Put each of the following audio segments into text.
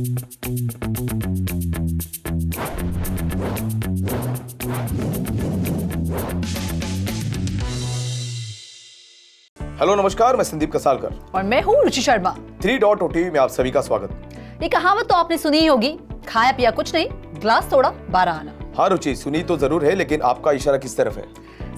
Hello नमस्कार, मैं संदीप कसालकर और मैं हूँ रुचि शर्मा। 3 OTV में आप सभी का स्वागत। ये कहावत तो आपने सुनी ही होगी, खाया पिया कुछ नहीं, ग्लास तोड़ा 12 आना। हाँ रुचि, सुनी तो जरूर है, लेकिन आपका इशारा किस तरफ है?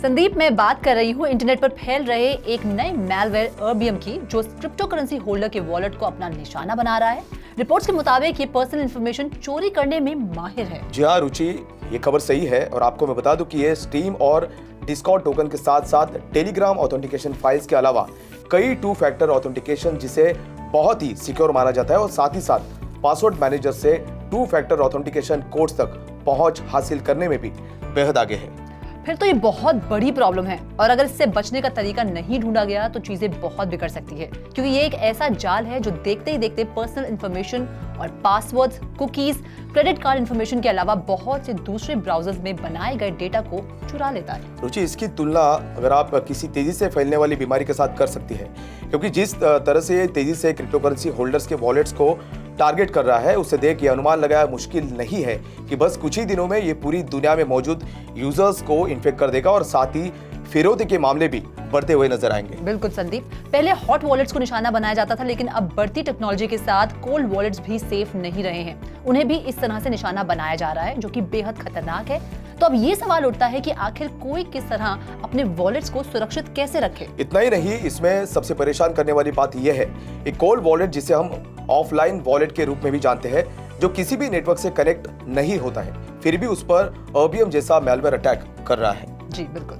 संदीप, मैं बात कर रही हूँ इंटरनेट पर फैल रहे एक नए मैलवेयर अर्बियम की, जो क्रिप्टो करेंसी होल्डर के वॉलेट को अपना निशाना बना रहा है। रिपोर्ट्स के मुताबिक ये पर्सनल इंफॉर्मेशन चोरी करने में माहिर है। जी हाँ रुचि, ये खबर सही है और आपको मैं बता दूं कि ये स्टीम और डिस्कॉर्ड टोकन के साथ साथ टेलीग्राम ऑथेंटिकेशन फाइल्स के अलावा कई 2 फैक्टर ऑथेंटिकेशन, जिसे बहुत ही सिक्योर माना जाता है, और साथ ही साथ पासवर्ड मैनेजर से 2 फैक्टर ऑथेंटिकेशन कोड्स तक पहुंच हासिल करने में भी बेहद आगे है। फिर तो ये बहुत बड़ी प्रॉब्लम है, और अगर इससे बचने का तरीका नहीं ढूंढा गया तो चीजें बहुत बिगड़ सकती है, क्योंकि ये एक ऐसा जाल है जो देखते ही देखते पर्सनल इंफॉर्मेशन और passwords, cookies, credit card information के अलावा बहुत से दूसरे ब्राउजर्स में बनाए गए डेटा को चुरा लेता है। रुचि, इसकी तुलना अगर आप किसी तेजी से फैलने वाली बीमारी के साथ कर सकती है, क्योंकि जिस तरह से ये तेजी से क्रिप्टो करेंसी होल्डर्स के वॉलेट्स को टारगेट कर रहा है, उससे देख ये अनुमान लगाया मुश्किल नहीं है कि बस कुछ ही दिनों में ये पूरी दुनिया में मौजूद यूजर्स को इन्फेक्ट कर देगा, और साथ ही फिरौती के मामले भी बढ़ते हुए नजर आएंगे। बिल्कुल संदीप, पहले हॉट वॉलेट्स को निशाना बनाया जाता था, लेकिन अब बढ़ती टेक्नोलॉजी के साथ कोल्ड वॉलेट्स भी सेफ नहीं रहे हैं। उन्हें भी इस तरह से निशाना बनाया जा रहा है, जो कि बेहद खतरनाक है। तो अब ये सवाल उठता है कि आखिर कोई किस तरह अपने वॉलेट्स को सुरक्षित कैसे रखे। इतना ही नहीं, इसमें सबसे परेशान करने वाली बात यह है कि कोल्ड वॉलेट, जिसे हम ऑफलाइन वॉलेट के रूप में भी जानते हैं, जो किसी भी नेटवर्क से कनेक्ट नहीं होता है, फिर भी उस पर अर्बियम जैसा मैलवेयर अटैक कर रहा है। जी बिल्कुल।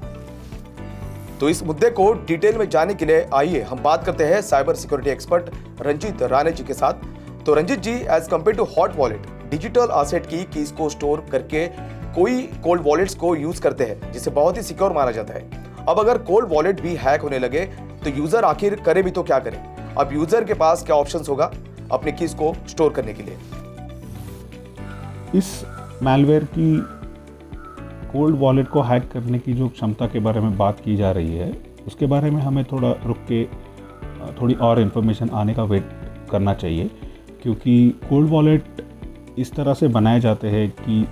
तो इस मुद्दे को डिटेल में जानने के लिए आइए हम बात करते हैं cyber security expert Ranjit Rane ji के साथ। तो Ranjit ji, as compare to hot wallet, digital asset की कीज को स्टोर करके कोई कोल्ड वॉलेट्स को यूज करते हैं, जिसे बहुत ही सिक्योर माना जाता है। अब अगर कोल्ड वॉलेट भी हैक होने लगे तो यूजर आखिर करे भी तो क्या करे? अब यूजर के पास क्या ऑप्शंस होगा अपनी कीज को स्टोर करने के लिए? इस मैलवेयर की कोल्ड वॉलेट को हैक करने की जो क्षमता के बारे में बात की जा रही है, उसके बारे में हमें थोड़ा रुक के थोड़ी और इन्फॉर्मेशन आने का वेट करना चाहिए, क्योंकि कोल्ड वॉलेट इस तरह से बनाए जाते हैं कि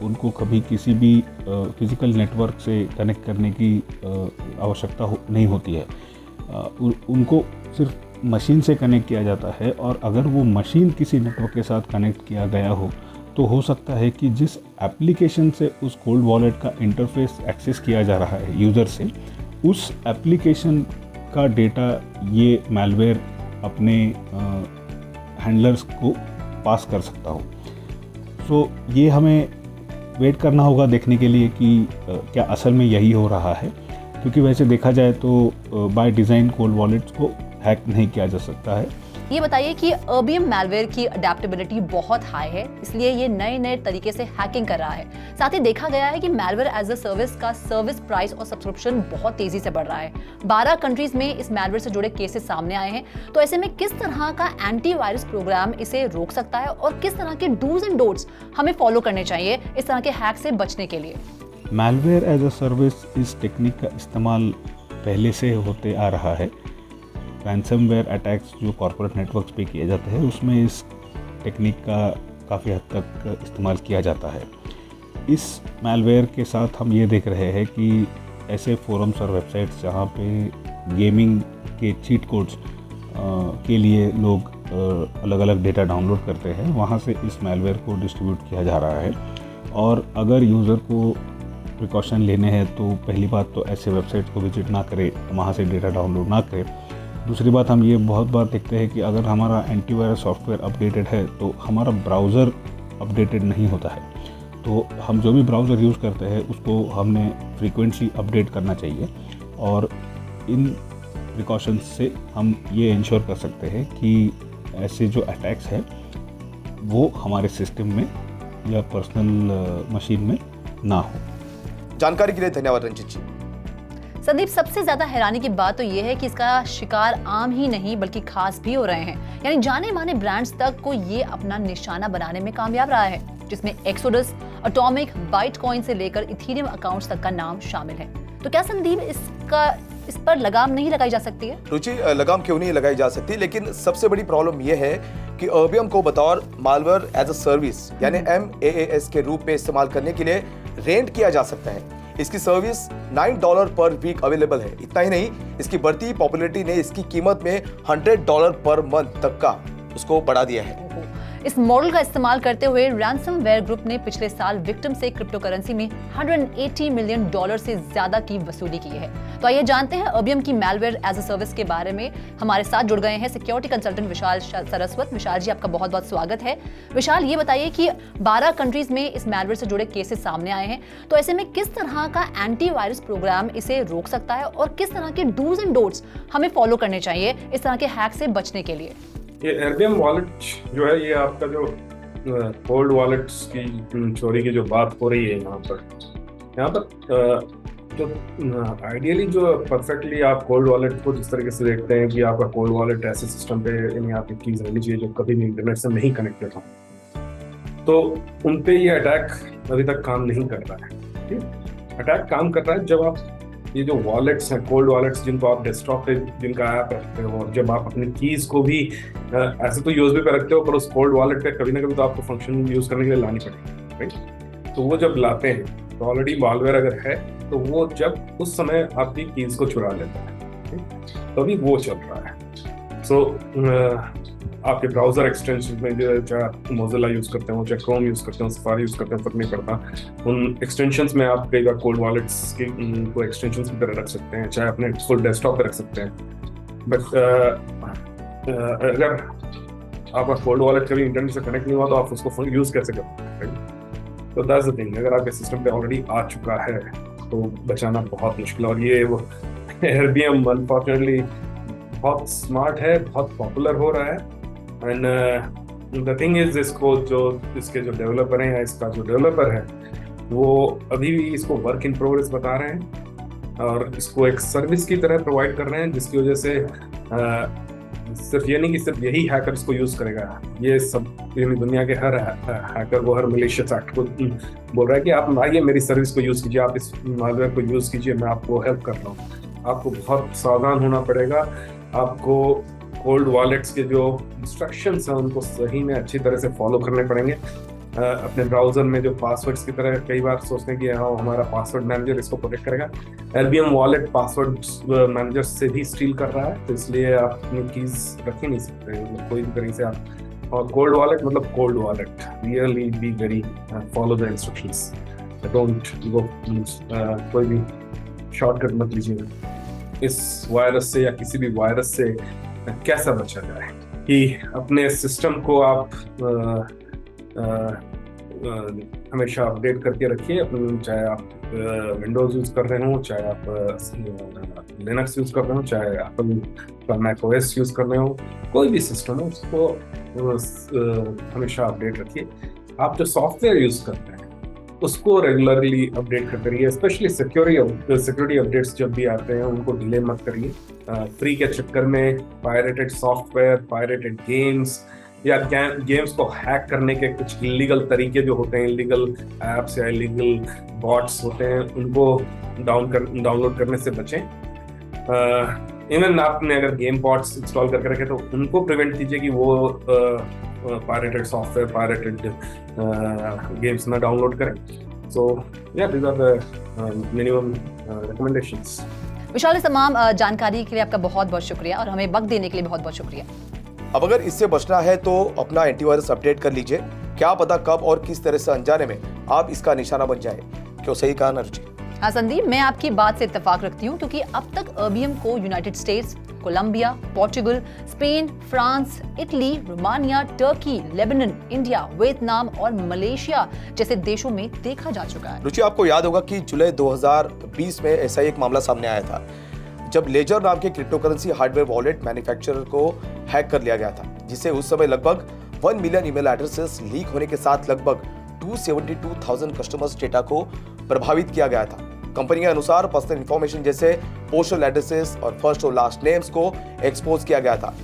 उनको कभी किसी भी फिज़िकल नेटवर्क से कनेक्ट करने की आवश्यकता नहीं होती है। उनको सिर्फ मशीन से कनेक्ट किया जाता है, और अगर वो मशीन किसी नेटवर्क के साथ कनेक्ट किया गया हो सकता है कि जिस एप्लीकेशन से उस कोल्ड वॉलेट का इंटरफेस एक्सेस किया जा रहा है यूज़र से, उस एप्लीकेशन का डेटा ये मैलवेयर अपने हैंडलर्स को पास कर सकता हो। सो ये हमें वेट करना होगा देखने के लिए कि क्या असल में यही हो रहा है, क्योंकि वैसे देखा जाए तो बाय डिज़ाइन कोल्ड वॉलेट्स को हैक नहीं किया जा सकता है। ये बताइए कि अर्बियम मैलवेयर की अडेप्टेबिलिटी बहुत हाई है, इसलिए ये नए तरीके से हैकिंग कर रहा है। साथ ही देखा गया है कि मैलवेयर एज अ सर्विस का सर्विस प्राइस और सब्सक्रिप्शन बहुत तेजी से बढ़ रहा है। 12 कंट्रीज में इस मैलवेयर से जुड़े केसेस सामने आए हैं। तो ऐसे में किस तरह का एंटीवायरस प्रोग्राम इसे रोक सकता है, और किस तरह के डूज एंड डोंट्स हमें फॉलो करने चाहिए इस तरह के हैक से बचने के लिए? मैलवेयर एज अ सर्विस इस टेक्निक का इस्तेमाल पहले से होते आ रहा है। रैंसमवेयर अटैक्स जो कॉर्पोरेट नेटवर्क्स पे किए जाते हैं, उसमें इस टेक्निक का काफ़ी हद तक इस्तेमाल किया जाता है। इस मैलवेयर के साथ हम ये देख रहे हैं कि ऐसे फोरम्स और वेबसाइट्स जहाँ पे गेमिंग के चीट कोड्स के लिए लोग अलग अलग डेटा डाउनलोड करते हैं, वहाँ से इस मैलवेयर को डिस्ट्रीब्यूट किया जा रहा है। और अगर यूज़र को प्रिकॉशन लेने हैं तो पहली बात तो ऐसे वेबसाइट को विजिट ना करें, वहाँ से डेटा डाउनलोड ना करें। दूसरी बात, हम ये बहुत बार देखते हैं कि अगर हमारा एंटीवायरस सॉफ्टवेयर अपडेटेड है तो हमारा ब्राउज़र अपडेटेड नहीं होता है। तो हम जो भी ब्राउज़र यूज़ करते हैं उसको हमने फ्रीक्वेंटली अपडेट करना चाहिए, और इन प्रिकॉशंस से हम ये इंश्योर कर सकते हैं कि ऐसे जो अटैक्स है वो हमारे सिस्टम में या पर्सनल मशीन में ना हो। जानकारी के लिए धन्यवाद रंजीत जी। संदीप, सबसे ज्यादा हैरानी की बात तो यह है कि इसका शिकार आम ही नहीं बल्कि खास भी हो रहे हैं। यानी जाने माने ब्रांड्स तक को ये अपना निशाना बनाने में कामयाब रहा है, जिसमें एक्सोडस, एटॉमिक, बाइटकॉइन से लेकर इथेरियम अकाउंट्स तक का नाम शामिल है। तो क्या संदीप इस पर लगाम नहीं लगाई जा सकती है? रुचि, लगाम क्यों नहीं लगाई जा सकती, लेकिन सबसे बड़ी प्रॉब्लम यह है कि अर्बियम को बतौर मालवेयर एज अ सर्विस यानी MAAS के रूप में इस्तेमाल करने के लिए रेंट किया जा सकता है। इसकी सर्विस $9 पर वीक अवेलेबल है। इतना ही नहीं, इसकी बढ़ती पॉपुलैरिटी ने इसकी कीमत में $100 पर मंथ तक का उसको बढ़ा दिया है। इस मॉडल का इस्तेमाल करते हुए रैंसमवेयर ग्रुप ने पिछले साल विक्टिम से क्रिप्टो करेंसी में $180 मिलियन से ज्यादा की वसूली की है। तो आइए जानते हैं अर्बियम की मैलवेयर एज अ सर्विस के बारे में। हमारे साथ जुड़ गए हैं सिक्योरिटी कंसल्टेंट विशाल सरस्वत। विशाल जी, आपका बहुत बहुत स्वागत है। विशाल, ये बताइए कि 12 कंट्रीज में इस मैलवेयर से जुड़े केसेस सामने आए हैं, तो ऐसे में किस तरह का एंटीवायरस प्रोग्राम इसे रोक सकता है और किस तरह के डूज एंड डोंट्स हमें फॉलो करने चाहिए इस तरह के हैक से बचने के लिए? ये अर्बियम वॉलेट जो है, ये आपका जो कोल्ड वॉलेट्स की चोरी की जो बात हो रही है यहाँ पर जो आइडियली जो परफेक्टली आप कोल्ड वॉलेट को जिस तरीके से देखते हैं कि आपका कोल्ड वॉलेट ऐसे सिस्टम पे यानी आपकी कीज रहनी चाहिए जो कभी भी इंटरनेट से नहीं कनेक्टेड हो, तो उन पे ये अटैक अभी तक काम नहीं कर रहा है। अटैक काम कर रहा है जब आप ये जो वॉलेट्स हैं, कोल्ड वॉलेट्स जिनको आप डेस्कटॉप पे जिनका ऐप रखते हो, और जब आप अपनी कीज को भी ऐसे तो यूएसबी पे रखते हो, पर उस कोल्ड वॉलेट पे कभी ना कभी तो आपको फंक्शन यूज करने के लिए लानी पड़ेगी, राइट? तो वो जब लाते हैं तो ऑलरेडी मालवेयर अगर है तो वो जब उस समय आपकी कीज को चुरा लेता है, तो अभी वो चल रहा है। सो आपके ब्राउजर एक्सटेंशन में जो चाहे आप मोजिला यूज करते हो, चाहे क्रोम यूज करते हो, सफारी यूज करते हो, फर्क नहीं पड़ता। उन एक्सटेंशंस में आप कई बार कोल्ड वॉलेट्स के को एक्सटेंशंस की तरह रख सकते हैं, चाहे अपने फुल डेस्कटॉप पे रख सकते हैं। बट अगर आपका कोल्ड वॉलेट कभी इंटरनेट से कनेक्ट नहीं हुआ तो आप उसको यूज कैसे करोगे? तो दैट्स द थिंग। अगर आपके सिस्टम पे ऑलरेडी आ चुका है तो बचाना बहुत मुश्किल है। और ये वो अर्बियम अनफॉर्चुनेटली बहुत स्मार्ट है, बहुत पॉपुलर हो रहा है। एंड द थिंग इज, इसके जो डेवलपर हैं या इसका जो डेवलपर है वो अभी भी इसको वर्क इन प्रोग्रेस बता रहे हैं और इसको एक सर्विस की तरह प्रोवाइड कर रहे हैं, जिसकी वजह से सिर्फ ये नहीं कि सिर्फ यही हैकर इसको यूज करेगा, ये सब दुनिया के हर हैकर को, हर मलेशियस एक्ट को बोल रहा है कि आप आइए मेरी सर्विस को यूज कीजिए, आप इस मालवेयर को यूज कीजिए, मैं आपको हेल्प कर रहा हूँ। आपको बहुत सावधान होना पड़ेगा। आपको कोल्ड वॉलेट्स के जो इंस्ट्रक्शंस हैं उनको सही में अच्छी तरह से फॉलो करने पड़ेंगे। अपने ब्राउजर में जो पासवर्ड्स की तरह कई बार सोचते हैं कि हाँ हमारा पासवर्ड मैनेजर इसको प्रोटेक्ट करेगा, अर्बियम वॉलेट पासवर्ड मैनेजर से भी स्टील कर रहा है, तो इसलिए आप अपनी कीज रख ही नहीं सकते कोई भी तरीके से आप। और कोल्ड वॉलेट मतलब cold wallet, really be very follow the instructions, don't go कोई भी शॉर्टकट मत लीजिएगा। इस वायरस से या किसी भी वायरस से कैसा बचा जाए कि अपने सिस्टम को आप हमेशा अपडेट करके रखिए। चाहे आप विंडोज यूज कर रहे हो, चाहे आप लिनक्स यूज कर रहे हो, चाहे एप्पल का मैक ओएस यूज कर रहे हो, कोई भी सिस्टम हो उसको हमेशा अपडेट रखिए। आप जो सॉफ्टवेयर यूज करते हैं उसको रेगुलरली अपडेट करते रहिए। स्पेशली सिक्योरिटी अपडेट्स जब भी आते हैं उनको डिले मत करिए। फ्री के चक्कर में पायरेटेड सॉफ्टवेयर, पायरेटेड गेम्स या गेम्स को हैक करने के कुछ इलीगल तरीके जो होते हैं, इलीगल एप्स या इलीगल बॉट्स होते हैं, उनको डाउनलोड करने से बचें। इवन आपने अगर गेम बॉट्स इंस्टॉल करके रखे तो उनको प्रिवेंट कीजिए कि वो पायरेटेड सॉफ्टवेयर, पायरेटेड गेम्स ना डाउनलोड करें। सो या these are the minimum recommendations. Vishal, इस तमाम जानकारी के लिए आपका बहुत बहुत शुक्रिया और हमें वक्त देने के लिए बहुत बहुत शुक्रिया। अब अगर इससे बचना है तो अपना एंटीवायरस अपडेट कर लीजिए। क्या पता कब और किस तरह से अनजाने में आप इसका निशाना बन जाए। क्यों, सही कहा ना रुचि? हाँ संदीप, मैं आपकी बात से इत्तेफाक रखती हूँ क्योंकि अब तक अर्बियम को United States, Colombia, Portugal, Spain, France, Italy, Romania, Turkey, Lebanon, India, Vietnam और मलेशिया जैसे देशों में देखा जा चुका है। रुचि, आपको याद होगा कि जुलाई 2020 में ऐसा एक मामला सामने आया था जब लेजर नाम के crypto currency hardware wallet manufacturer को हैक कर लिया गया था, जिससे उस समय लगभग 1 मिलियन ईमेल एड्रेसेस लीक होने के साथ लगभग 272,000 कस्टमर्स डेटा को प्रभावित किया गया था। कंपनी के अनुसार पर्सनल इंफॉर्मेशन जैसे पोस्टल एड्रेसेस और फर्स्ट और लास्ट नेम्स को एक्सपोज किया गया था।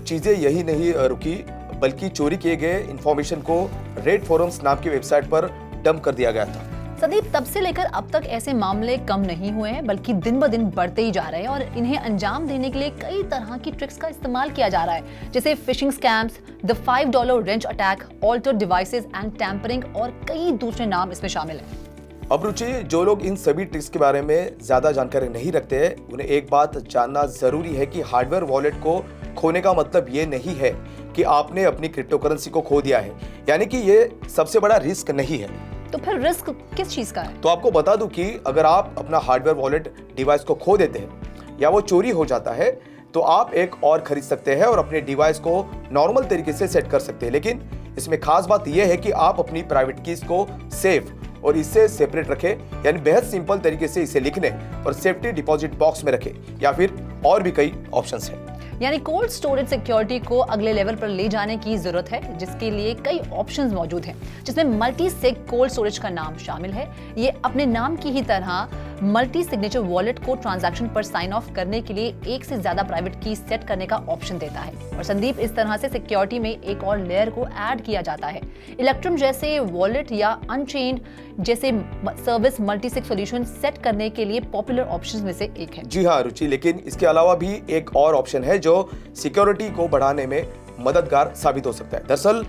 चीजें यही नहीं रुकी, बल्कि चोरी किए गए इंफॉर्मेशन को रेड फोरम्स नाम की वेबसाइट पर डंप कर दिया गया था। संदीप, तब से लेकर अब तक ऐसे मामले कम नहीं हुए हैं, बल्कि दिन ब दिन बढ़ते ही जा रहे हैं और इन्हें अंजाम देने के लिए कई तरह की ट्रिक्स का इस्तेमाल किया जा रहा है, जैसे phishing scams, the $5 wrench attack, altered devices and tampering और कई दूसरे नाम इसमें शामिल हैं। अब रुचि, जो लोग इन सभी ट्रिक्स के बारे में ज्यादा जानकारी नहीं रखते हैं, उन्हें एक बात जानना जरूरी है कि हार्डवेयर वॉलेट को खोने का मतलब ये नहीं है कि आपने अपनी क्रिप्टो करेंसी को खो दिया है, यानी कि ये सबसे बड़ा रिस्क नहीं है। तो फिर रिस्क किस चीज का है? तो आपको बता दूं कि अगर आप अपना हार्डवेयर वॉलेट डिवाइस को खो देते हैं या वो चोरी हो जाता है, तो आप एक और खरीद सकते हैं और अपने डिवाइस को नॉर्मल तरीके से सेट कर सकते हैं। लेकिन इसमें खास बात यह है कि आप अपनी प्राइवेट कीज को सेफ और इससे सेपरेट रखें, यानी बेहद सिंपल तरीके से इसे लिखने और सेफ्टी डिपॉजिट बॉक्स में रखें, या फिर और भी कई ऑप्शंस हैं। यानी कोल्ड स्टोरेज सिक्योरिटी को अगले लेवल पर ले जाने की जरूरत है, जिसके लिए कई ऑप्शंस मौजूद हैं, जिसमें मल्टी सिग कोल्ड स्टोरेज का नाम शामिल है। ये अपने नाम की ही तरह मल्टी सिग्नेचर वॉलेट को ट्रांजैक्शन पर साइन ऑफ करने के लिए एक से ज्यादा प्राइवेट की सेट करने का ऑप्शन देता है। और संदीप, इस तरह से सिक्योरिटी में एक और लेयर को ऐड किया जाता है। इलेक्ट्रम जैसे वॉलेट या अनचेन्ड जैसे सर्विस मल्टी सिग सॉल्यूशन सेट करने के लिए पॉपुलर ऑप्शंस में से एक है। जी हाँ रुचि, लेकिन इसके अलावा भी एक और ऑप्शन है जो सिक्योरिटी को बढ़ाने में मददगार साबित हो सकता है। दरअसल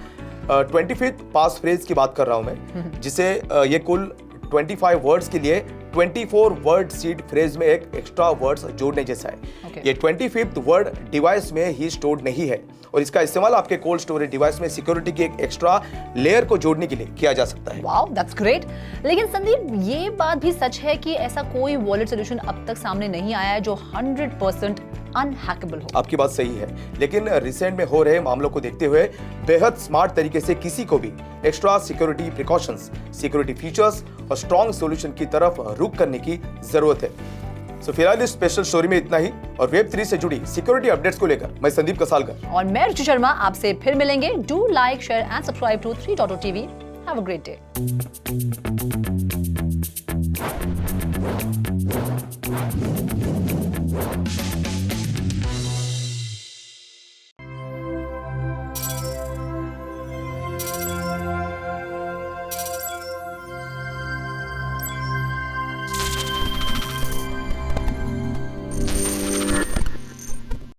25th पास फ्रेज की बात कर रहा हूं मैं, जिसे ये कुल 25 वर्ड्स के लिए 24 वर्ड सीड फ्रेज में एक एक्स्ट्रा वर्ड्स जोड़ने जैसा है। ये 25th वर्ड डिवाइस में ही स्टोर्ड नहीं है और इसका इस्तेमाल आपके कोल्ड स्टोरेज डिवाइस में सिक्योरिटी की एक एक्स्ट्रा लेयर को जोड़ने के लिए किया जा सकता है। Wow, that's great. लेकिन संदीप, ये बात भी सच है कि ऐसा कोई वॉलेट सॉल्यूशन अब तक सामने नहीं आया है जो 100% अनहैकेबल हो। आपकी बात सही है, लेकिन रिसेंट में हो रहे मामलों को देखते हुए बेहद स्मार्ट तरीके से किसी को भी extra security precautions, security features और स्ट्रॉन्ग सॉल्यूशन की तरफ रुख करने की जरूरत है। सो फिलहाल इस स्पेशल स्टोरी में इतना ही, और वेब3 से जुड़ी सिक्योरिटी अपडेट्स को लेकर मैं संदीप कसालकर और मैं रुचि शर्मा आपसे फिर मिलेंगे। Do like, share and subscribe to 3.0 TV। Have a great day.